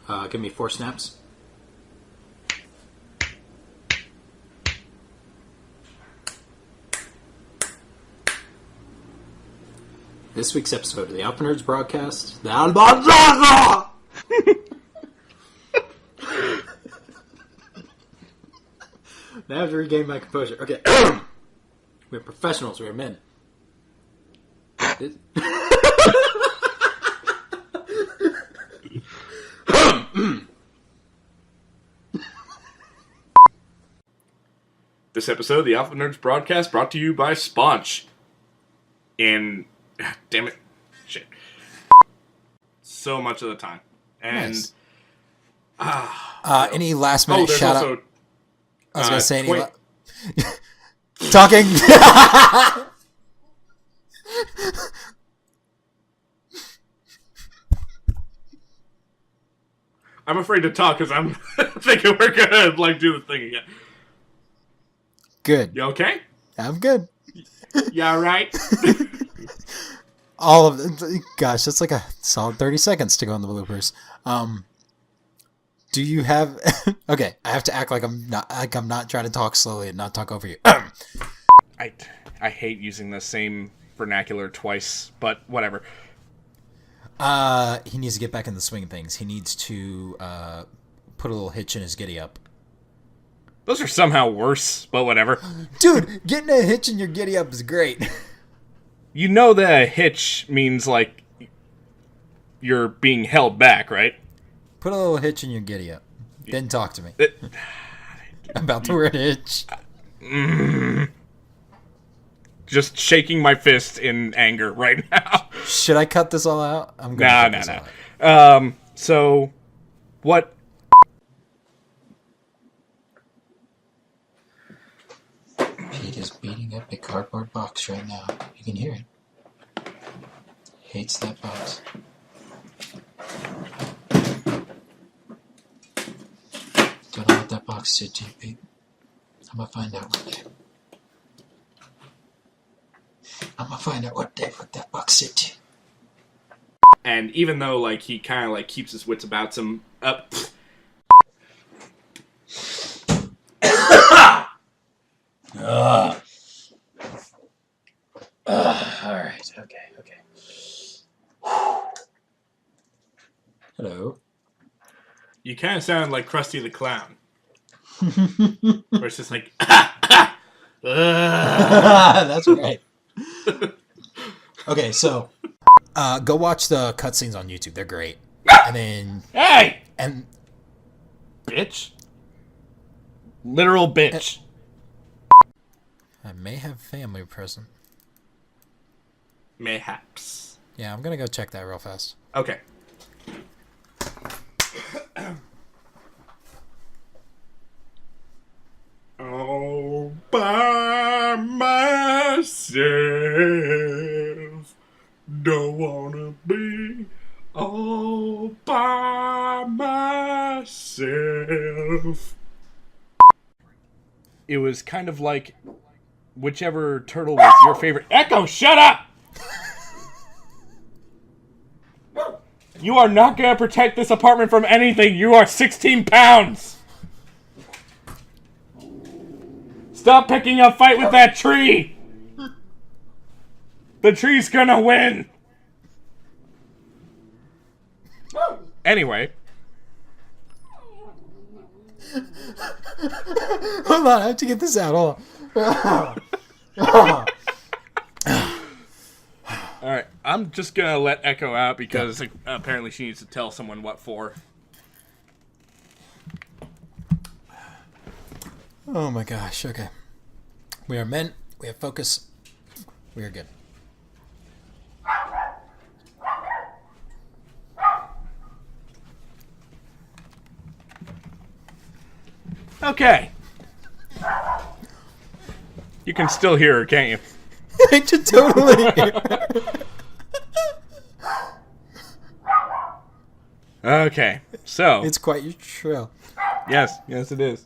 Give me 4 snaps. This week's episode of the Alpha Nerds broadcast. The Alpha Now I have to regain my composure. Okay. We're professionals. We're men. This episode of the Alpha Nerds broadcast brought to you by Sponge. And, damn it, shit. So much of the time. And, nice. Any last minute shout out? I was going to say any... Talking? I'm afraid to talk because I'm thinking we're going to do the thing again. Good. You okay? I'm good. You alright? All of them. Gosh, that's like a solid 30 seconds to go on the bloopers. Do you have... Okay, I have to act like I'm not trying to talk slowly and not talk over you. I hate using the same vernacular twice, but whatever. He needs to get back in the swing of things. He needs to put a little hitch in his giddy up. Those are somehow worse, but whatever. Dude, getting a hitch in your giddy up is great. You know that a hitch means, like, you're being held back, right? Put a little hitch in your giddy up. Then talk to me. About the word hitch. Just shaking my fist in anger right now. Should I cut this all out? I'm going to cut this all out. So, what... Pete is beating up a cardboard box right now. You can hear it. Hates that box. Don't know what that box did to you, Pete. I'm gonna find out one day. I'm gonna find out what that box did to you. And even though, like, he kind of, like, keeps his wits about him up... Alright, okay. Hello. You kind of sound like Krusty the Clown. Where it's just like... That's right. Okay, so... go watch the cutscenes on YouTube. They're great. And then... Hey! And... Bitch. Literal bitch. I may have family present. Mayhaps. Yeah, I'm gonna go check that real fast. Okay. All by myself. Don't wanna be all by myself. It was kind of like whichever turtle was your favorite. Echo, shut up! You are not going to protect this apartment from anything. You are 16 pounds. Stop picking a fight with that tree. The tree's going to win. Anyway. Hold on, I have to get this out. Hold on. Alright, I'm just going to let Echo out because apparently she needs to tell someone what for. Oh my gosh, okay. We are men, we have focus, we are good. Okay. You can still hear her, can't you? I can totally hear her. Okay, so... It's quite your trail. Yes it is.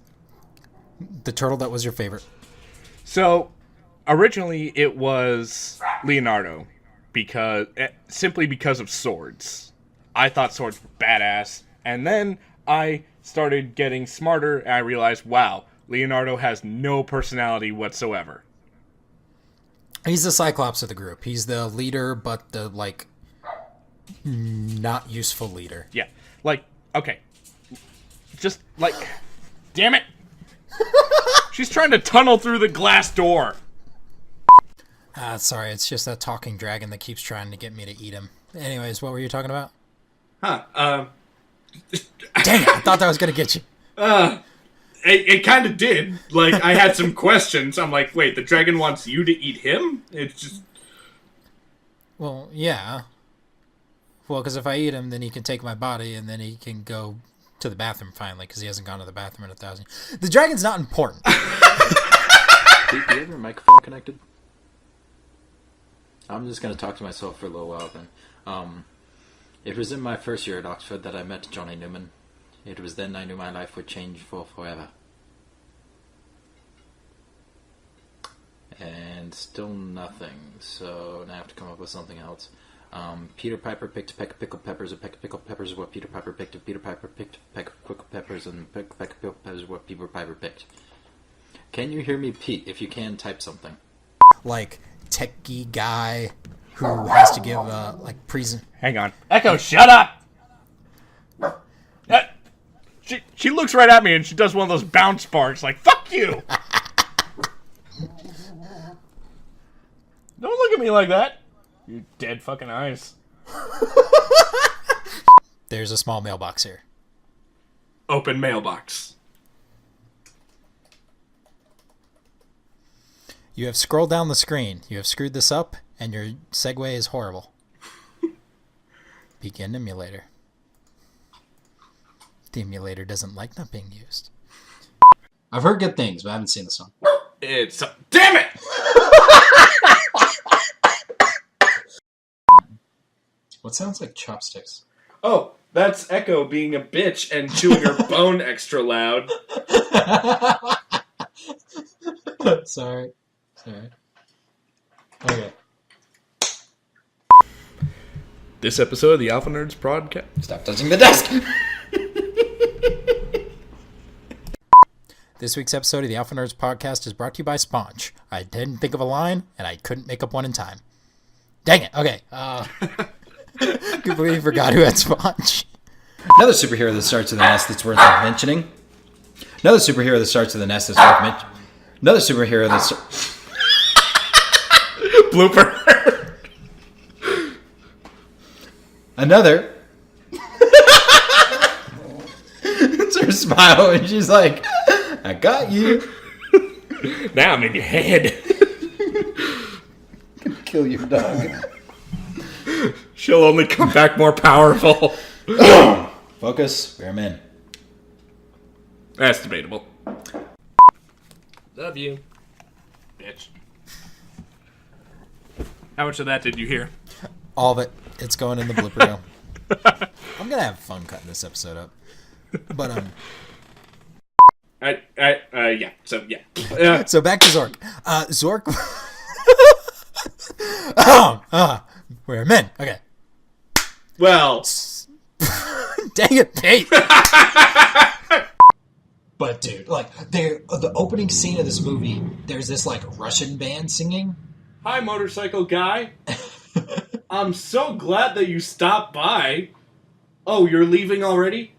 The turtle that was your favorite. So, originally it was Leonardo, simply because of swords. I thought swords were badass. And then I started getting smarter, and I realized, wow, Leonardo has no personality whatsoever. He's the Cyclops of the group. He's the leader, but the, like, not useful leader. Yeah. Like, okay. Just, like, damn it. She's trying to tunnel through the glass door. Sorry, it's just that talking dragon that keeps trying to get me to eat him. Anyways, what were you talking about? Huh. Dang it, I thought that was going to get you. It kind of did. Like, I had some questions. I'm like, wait, the dragon wants you to eat him? It's just... Well, yeah. Well, because if I eat him, then he can take my body, and then he can go to the bathroom finally, because he hasn't gone to the bathroom in 1,000. The dragon's not important. Do you have your microphone connected? I'm just going to talk to myself for a little while then. It was in my first year at Oxford that I met Johnny Newman. It was then I knew my life would change forever. And still nothing, so now I have to come up with something else. Peter Piper picked a peck of pickled peppers. A peck of pickled peppers is what Peter Piper picked. Peter Piper picked a peck of pickled peppers, and a peck of pickled peppers is what Peter Piper picked. Can you hear me, Pete? If you can, type something. Like, techie guy who has to give, like, present... Hang on. Echo, shut up! She looks right at me and she does one of those bounce barks like, fuck you! Don't look at me like that. You dead fucking eyes. There's a small mailbox here. Open mailbox. You have scrolled down the screen. You have screwed this up, and your segue is horrible. Begin emulator. The emulator doesn't like not being used. I've heard good things, but I haven't seen this one. It's... Damn it! What sounds like chopsticks? Oh, that's Echo being a bitch and chewing her bone extra loud. Sorry. Okay. This episode of the Alpha Nerds podcast... Stop touching the desk! This week's episode of the Alpha Nerds podcast is brought to you by Sponge. I didn't think of a line, and I couldn't make up one in time. Dang it. Okay. Completely forgot who had Sponge. Another superhero that starts with an S that's worth mentioning. Another superhero that starts with an S that's worth mentioning. Another superhero that's... Blooper. Another... It's her smile, and she's like, I got you. Now I'm in your head. Kill your dog. She'll only come back more powerful. Focus. We're men. That's debatable. Love you, bitch. How much of that did you hear? All of it. It's going in the blooper reel. I'm going to have fun cutting this episode up. But, yeah. So, yeah. So back to Zork. Zork... we're men. Okay. Well... Dang it, Pete! But dude, like, the opening scene of this movie, there's this, like, Russian band singing. Hi, motorcycle guy. I'm so glad that you stopped by. Oh, you're leaving already?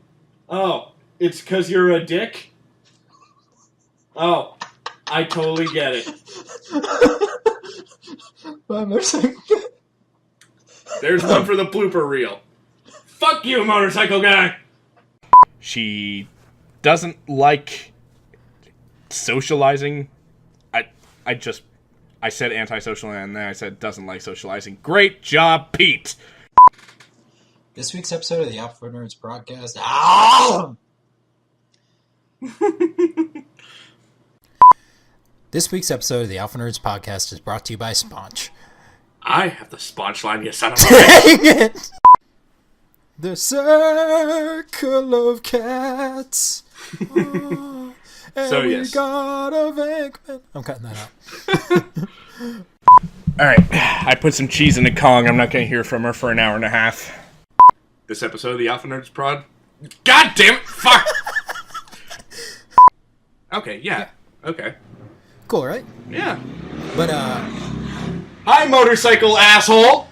Oh, it's 'cause you're a dick? Oh, I totally get it. There's one for the blooper reel. Fuck you, motorcycle guy! She doesn't like socializing. I said antisocial and then I said doesn't like socializing. Great job, Pete! This week's episode of the Alpha Nerds broadcast. This week's episode of the Alpha Nerds podcast is brought to you by Sponge. I have the sponge line, you son of a bitch. Dang it! The circle of cats. Oh, and So, we yes. got a Venkman. I'm cutting that out. Alright, I put some cheese in the Kong. I'm not going to hear from her for an hour and a half. This episode of the Alpha Nerds God damn it! Fuck! Okay, yeah. Okay. Cool, right? Yeah. But, Hi, motorcycle asshole!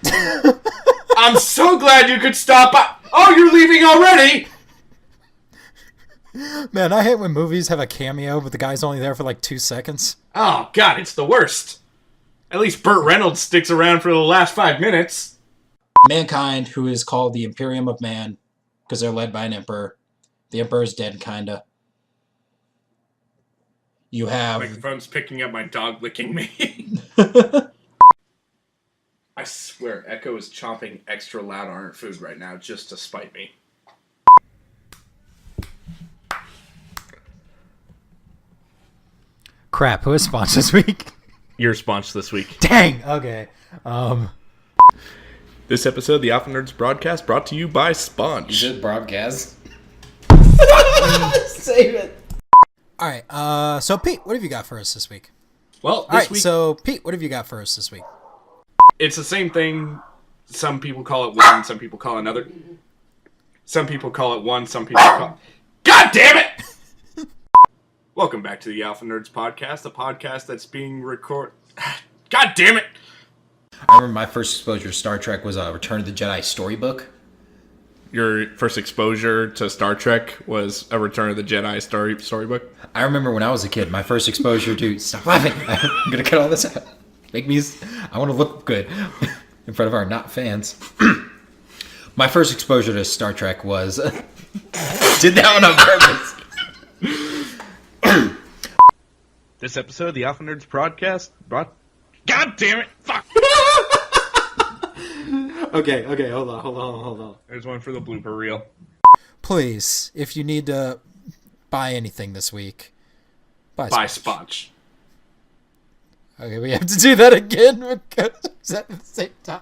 I'm so glad you could stop by. Oh, you're leaving already? man, I hate when movies have a cameo, but the guy's only there for like 2 seconds. Oh, God, it's the worst. At least Burt Reynolds sticks around for the last 5 minutes. Mankind, who is called the Imperium of Man, because they're led by an emperor. The emperor's dead, kinda. You have... Microphone's picking up my dog licking me. I swear, Echo is chomping extra loud on her food right now just to spite me. Crap, who is sponsored this week? Your sponge this week. Dang! Okay. This episode of the Alpha Nerds broadcast brought to you by Sponge. Is it broadcast? Save it! Alright, so Pete, what have you got for us this week? Well, this Alright, week, so Pete, what have you got for us this week? it's the same thing. Some people call it one, some people call it another. Some people call it one, some people call... God damn it! Welcome back to the Alpha Nerds podcast, the podcast that's being recorded... God damn it! I remember my first exposure to Star Trek was Return of the Jedi storybook. Your first exposure to Star Trek was a Return of the Jedi storybook? I remember when I was a kid, my first exposure to... Stop laughing! I'm going to cut all this out. Make me... I want to look good in front of our not fans. My first exposure to Star Trek was... did that one on purpose. This episode of the Alpha Nerds podcast brought... God damn it! Fuck! Okay, hold on. There's one for the blooper reel. Please, if you need to buy anything this week, buy Sponge. Okay, we have to do that again because it's at the same time.